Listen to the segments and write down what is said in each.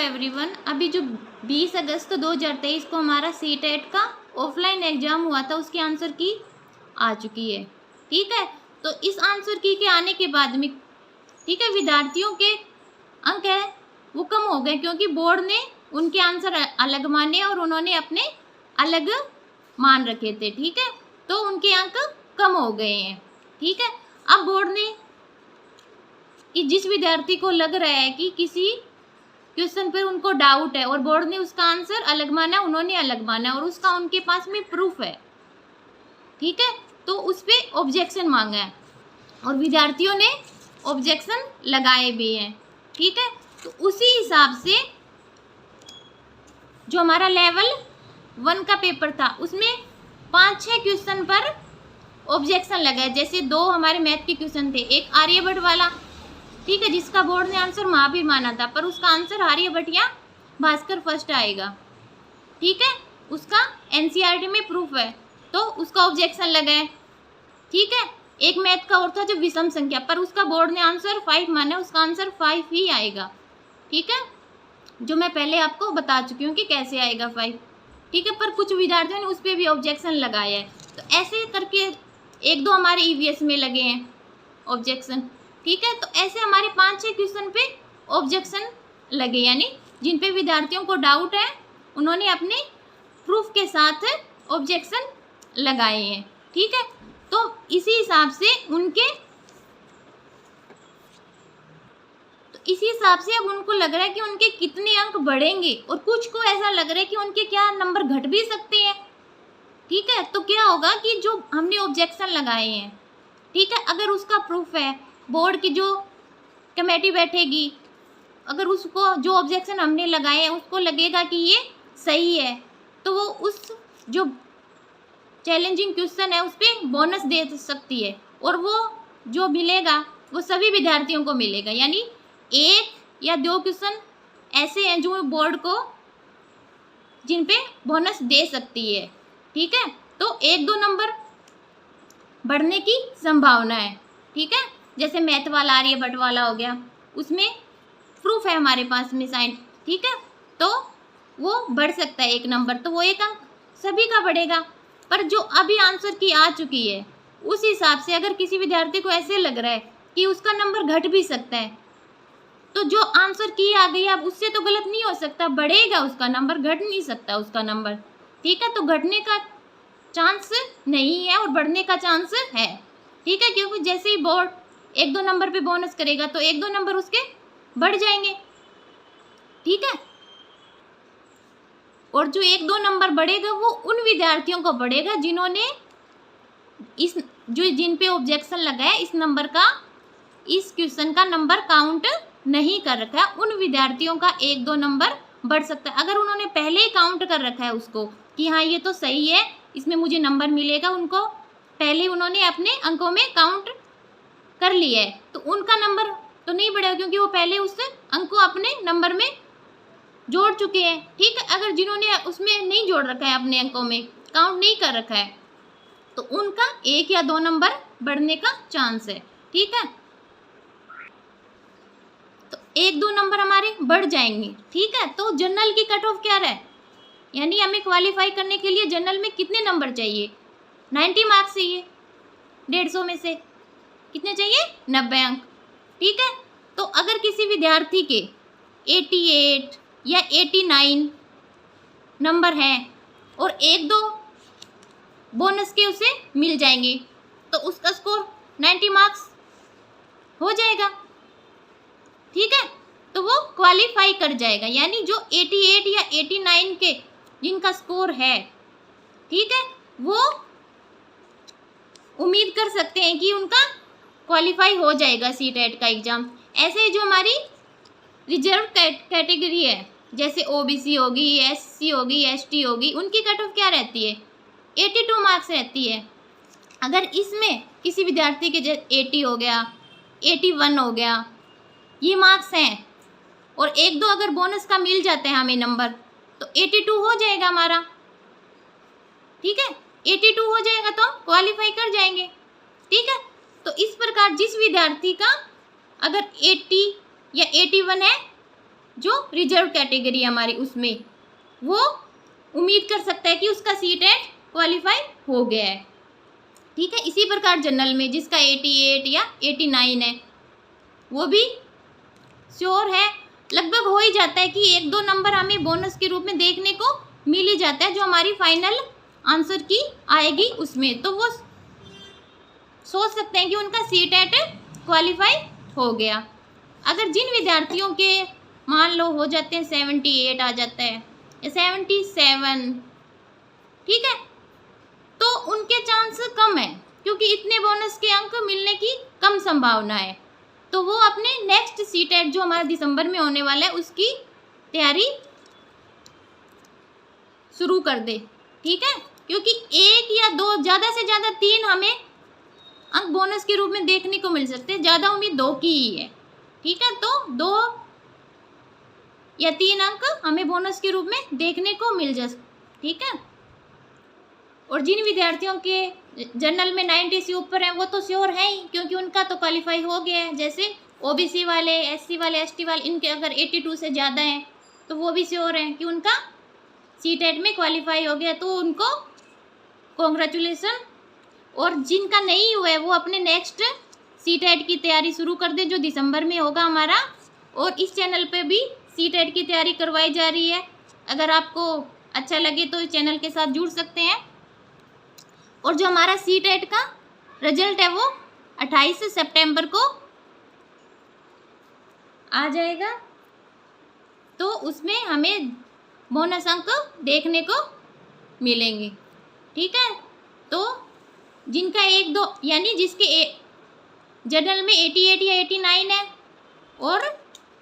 Everyone. अभी जो 20 अगस्त 2023 को हमारा सीटेट का ऑफलाइन एग्जाम हुआ था उसकी आंसर की आ चुकी है। ठीक है, तो इस आंसर की के आने के बाद में ठीक है विद्यार्थियों के अंक है वो कम हो गए, क्योंकि बोर्ड ने उनके आंसर अलग माने और उन्होंने अपने अलग मान रखे थे। ठीक है, तो उनके अंक कम हो गए हैं। ठीक है, अब बोर्ड ने कि जिस विद्यार्थी को लग रहा है कि किसी क्वेश्चन पर उनको डाउट है और बोर्ड ने उसका आंसर अलग माना, उन्होंने अलग माना और उसका उनके पास में प्रूफ है, ठीक है, तो उस पर ऑब्जेक्शन मांगा है और विद्यार्थियों ने ऑब्जेक्शन लगाए भी हैं। ठीक है, तो उसी हिसाब से जो हमारा लेवल 1 का पेपर था उसमें 5-6 क्वेश्चन पर ऑब्जेक्शन लगा है। जैसे 2 हमारे मैथ के क्वेश्चन थे, एक आर्यभट्ट वाला, ठीक है, जिसका बोर्ड ने आंसर वहाँ भी माना था, पर उसका आंसर आर्यभट्ट या भास्कर फर्स्ट आएगा। ठीक है, उसका एनसीईआरटी में प्रूफ है तो उसका ऑब्जेक्शन लगा है। ठीक है, एक मैथ का और था जो विषम संख्या, पर उसका बोर्ड ने आंसर 5 माना, उसका आंसर 5 ही आएगा। ठीक है, जो मैं पहले आपको बता चुकी हूँ कि कैसे आएगा 5। ठीक है, पर कुछ विद्यार्थियों ने उस पर भी ऑब्जेक्शन लगाया है, तो ऐसे करके 1-2 हमारे ईवीएस में लगे हैं ऑब्जेक्शन। ठीक है, तो ऐसे हमारे 5-6 क्वेश्चन पे ऑब्जेक्शन लगे, यानी जिन पे विद्यार्थियों को डाउट है उन्होंने अपने प्रूफ के साथ ऑब्जेक्शन लगाए हैं। ठीक है, तो इसी हिसाब से अब उनको लग रहा है कि उनके कितने अंक बढ़ेंगे, और कुछ को ऐसा लग रहा है कि उनके क्या नंबर घट भी सकते हैं। ठीक है, तो क्या होगा कि जो हमने ऑब्जेक्शन लगाए हैं, ठीक है, अगर उसका प्रूफ है, बोर्ड की जो कमेटी बैठेगी, अगर उसको जो ऑब्जेक्शन हमने लगाए हैं उसको लगेगा कि ये सही है, तो वो उस जो चैलेंजिंग क्वेश्चन है उस पर बोनस दे सकती है, और वो जो मिलेगा वो सभी विद्यार्थियों को मिलेगा। यानी 1 या 2 क्वेश्चन ऐसे हैं जो बोर्ड को जिन पे बोनस दे सकती है। ठीक है, तो 1-2 नंबर बढ़ने की संभावना है। ठीक है, जैसे मैथ वाला आर्यभट्ट वाला हो गया, उसमें प्रूफ है हमारे पास में साइन। ठीक है, तो वो बढ़ सकता है 1 नंबर, तो वो 1 अंक सभी का बढ़ेगा। पर जो अभी आंसर की आ चुकी है उस हिसाब से अगर किसी विद्यार्थी को ऐसे लग रहा है कि उसका नंबर घट भी सकता है, तो जो आंसर की आ गई अब उससे तो गलत नहीं हो सकता, बढ़ेगा उसका नंबर, घट नहीं सकता उसका नंबर। ठीक है, तो घटने का चांस नहीं है और बढ़ने का चांस है। ठीक है, क्योंकि जैसे ही बोर्ड 1-2 नंबर पे बोनस करेगा तो 1-2 नंबर उसके बढ़ जाएंगे। ठीक है, और जो 1-2 नंबर बढ़ेगा वो उन विद्यार्थियों को बढ़ेगा जिन्होंने जिन पे ऑब्जेक्शन लगाया इस नंबर का, इस क्वेश्चन का नंबर काउंट नहीं कर रखा है, उन विद्यार्थियों का 1-2 नंबर बढ़ सकता है। अगर उन्होंने पहले ही काउंट कर रखा है उसको कि हाँ ये तो सही है, इसमें मुझे नंबर मिलेगा, उनको पहले उन्होंने अपने अंकों में काउंट कर लिया है, तो उनका नंबर तो नहीं बढ़ेगा, क्योंकि वो पहले उस अंक को अपने नंबर में जोड़ चुके हैं। ठीक है, अगर जिन्होंने उसमें नहीं जोड़ रखा है, अपने अंकों में काउंट नहीं कर रखा है, तो उनका 1 या 2 नंबर बढ़ने का चांस है। ठीक है, तो 1-2 नंबर हमारे बढ़ जाएंगे। ठीक है, तो जनरल की कट ऑफ क्या रहा है, यानी हमें क्वालिफाई करने के लिए जनरल में कितने नंबर चाहिए, 90 मार्क्स चाहिए। 150 में से कितने चाहिए, 90 अंक। ठीक है, तो अगर किसी विद्यार्थी के 88 या 89 नंबर हैं और 1-2 बोनस के उसे मिल जाएंगे, तो उसका स्कोर 90 मार्क्स हो जाएगा। ठीक है, तो वो क्वालिफाई कर जाएगा, यानी जो 88 या 89 के जिनका स्कोर है, ठीक है, वो उम्मीद कर सकते हैं कि उनका क्वालिफाई हो जाएगा सीटेट का एग्ज़ाम। ऐसे ही जो हमारी रिजर्व कैटेगरी है, जैसे ओबीसी होगी, एससी होगी, एसटी होगी, उनकी कट ऑफ क्या रहती है, 82 मार्क्स रहती है। अगर इसमें किसी विद्यार्थी के 80 हो गया, 81 हो गया, ये मार्क्स हैं, और 1-2 अगर बोनस का मिल जाता है हमें नंबर, तो 82 हो जाएगा हमारा। ठीक है, 82 हो जाएगा तो हम क्वालिफाई कर जाएंगे। ठीक है, तो इस प्रकार जिस विद्यार्थी का अगर 80 या 81 है जो रिजर्व कैटेगरी हमारी उसमें वो उम्मीद कर सकता है कि उसका सीटेट क्वालिफाई हो गया है। ठीक है, इसी प्रकार जनरल में जिसका 88 या 89 है वो भी श्योर है, लगभग हो ही जाता है कि 1-2 नंबर हमें बोनस के रूप में देखने को मिल ही जाता है जो हमारी फाइनल आंसर की आएगी उसमें, तो वो सोच सकते हैं कि उनका सीटेट क्वालिफाई हो गया। अगर जिन विद्यार्थियों के मान लो हो जाते हैं 78 आ जाता है या 77, ठीक है, तो उनके चांस कम है क्योंकि इतने बोनस के अंक मिलने की कम संभावना है, तो वो अपने नेक्स्ट सीटेट जो हमारा दिसंबर में होने वाला है उसकी तैयारी शुरू कर दे। ठीक है, क्योंकि 1 या 2 ज़्यादा से ज़्यादा 3 हमें अंक बोनस के रूप में देखने को मिल सकते हैं, ज़्यादा उम्मीद 2 की ही है। ठीक है, तो 2 या 3 अंक हमें बोनस के रूप में देखने को मिल जा। ठीक है, और जिन विद्यार्थियों के जनरल में 90 से ऊपर है वो तो श्योर है ही क्योंकि उनका तो क्वालिफाई हो गया है। जैसे ओबीसी वाले, एससी वाले, एसटी वाले, इनके अगर 82 से ज़्यादा हैं तो वो भी श्योर हैं कि उनका सीटेट में क्वालिफाई हो गया, तो उनको कॉन्ग्रेचुलेसन। और जिनका नहीं हुआ है वो अपने नेक्स्ट सीटेट की तैयारी शुरू कर दे जो दिसंबर में होगा हमारा। और इस चैनल पे भी सीटेट की तैयारी करवाई जा रही है, अगर आपको अच्छा लगे तो इस चैनल के साथ जुड़ सकते हैं। और जो हमारा सीटेट का रिजल्ट है वो 28 सितंबर को आ जाएगा, तो उसमें हमें बोनस अंक देखने को मिलेंगे। ठीक है, तो जिनका 1-2 यानी जिसके जनरल में 88 या 89 है और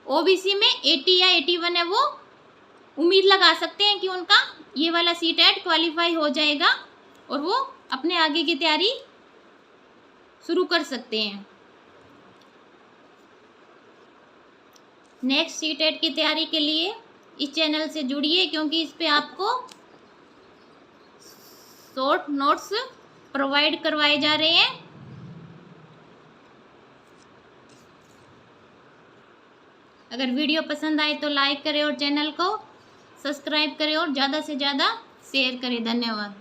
ओबीसी में 80 या 81 है, वो उम्मीद लगा सकते हैं कि उनका ये वाला सीटेट क्वालिफाई हो जाएगा और वो अपने आगे की तैयारी शुरू कर सकते हैं। नेक्स्ट सीटेट की तैयारी के लिए इस चैनल से जुड़िए क्योंकि इस पे आपको शॉर्ट नोट्स प्रोवाइड करवाए जा रहे हैं। अगर वीडियो पसंद आए तो लाइक करें और चैनल को सब्सक्राइब करें और ज़्यादा से ज़्यादा शेयर करें। धन्यवाद।